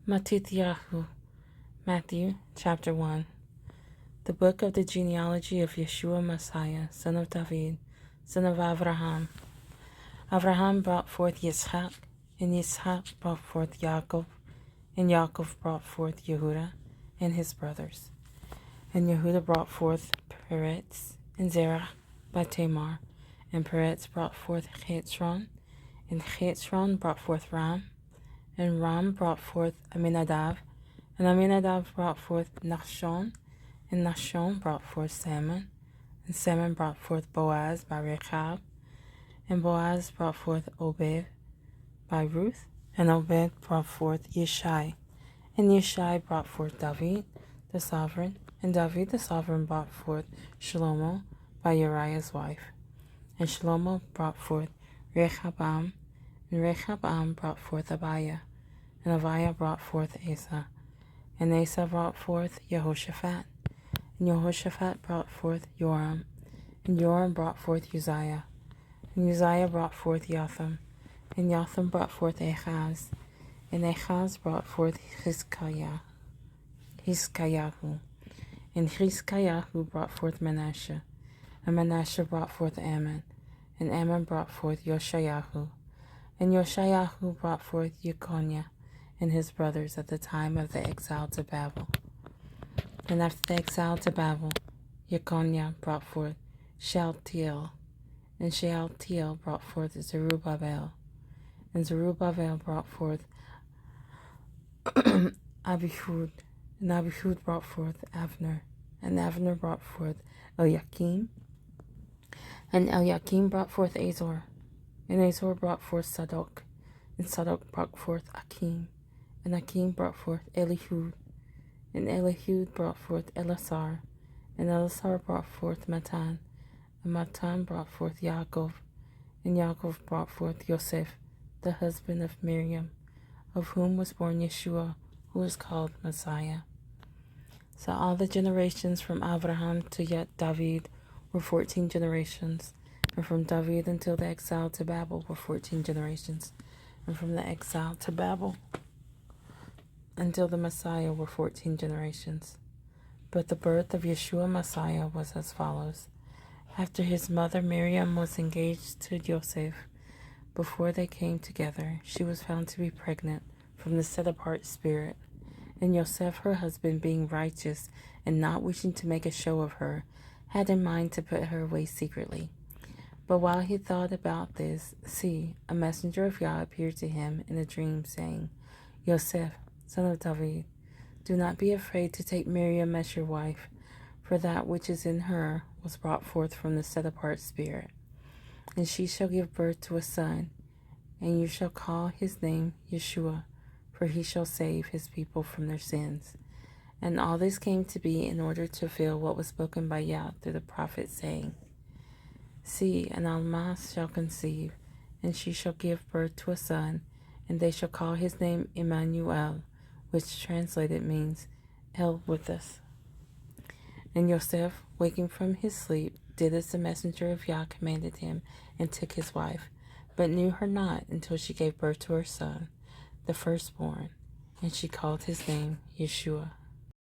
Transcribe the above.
Mattithyahu, Matthew chapter 1. The book of the genealogy of Yeshua Messiah, son of David, son of Abraham. Abraham brought forth Yitzhak, and Yitzhak brought forth Yaakov, and Yaakov brought forth Yehuda and his brothers. And Yehuda brought forth Peretz and Zerah by Tamar, and Peretz brought forth Chetzron, and Chetzron brought forth Ram, and Ram brought forth Aminadab, and Aminadab brought forth Nachshon, and Nachshon brought forth Salmon, and Salmon brought forth Boaz by Rechab, and Boaz brought forth Obed by Ruth, and Obed brought forth Yishai, and Yishai brought forth David the sovereign, and David the sovereign brought forth Shlomo by Uriah's wife, and Shlomo brought forth Rechaboam, and Rechaboam brought forth Abiah, and Abiah brought forth Asa, and Asa brought forth Jehoshaphat, and Jehoshaphat brought forth Joram, and Joram brought forth Uzziah, and Uzziah brought forth Jotham, and Jotham brought forth Ahaz, and Ahaz brought forth Hizkiyahu, and Hizkiyahu brought forth Manasseh, and Manasseh brought forth Ammon, and Ammon brought forth Yoshayahu, and Yoshayahu brought forth Jeconiah and his brothers at the time of the exile to Babel. And after the exile to Babel, Jeconiah brought forth Shealtiel, and Shealtiel brought forth Zerubbabel, and Zerubbabel brought forth Abihud, and Abihud brought forth Avner, and Avner brought forth Eliakim, and Eliakim brought forth Azor, and Azor brought forth Sadok, and Sadok brought forth Akim, and Akim brought forth Elihud, and Elihud brought forth Elasar, and Elasar brought forth Matan, and Matan brought forth Yaakov, and Yaakov brought forth Yosef, the husband of Miriam, of whom was born Yeshua, who is called Messiah. So all the generations from Abraham to David were 14 generations, and from David until the exile to Babel were 14 generations, and from the exile to Babel until the Messiah were 14 generations. But the birth of Yeshua Messiah was as follows. After his mother Miriam was engaged to Joseph, before they came together, she was found to be pregnant from the set-apart spirit. And Joseph, her husband, being righteous and not wishing to make a show of her, had in mind to put her away secretly. But while he thought about this, see, a messenger of Yah appeared to him in a dream, saying, Joseph, son of David, do not be afraid to take Miriam as your wife, for that which is in her was brought forth from the set-apart spirit. And she shall give birth to a son, and you shall call his name Yeshua, for he shall save his people from their sins. And all this came to be in order to fulfill what was spoken by Yah through the prophet, saying, See, an Alma shall conceive, and she shall give birth to a son, and they shall call his name Emmanuel, which translated means, El with us. And Joseph, waking from his sleep, did as the messenger of Yah commanded him, and took his wife, but knew her not until she gave birth to her son, the firstborn, and she called his name Yeshua.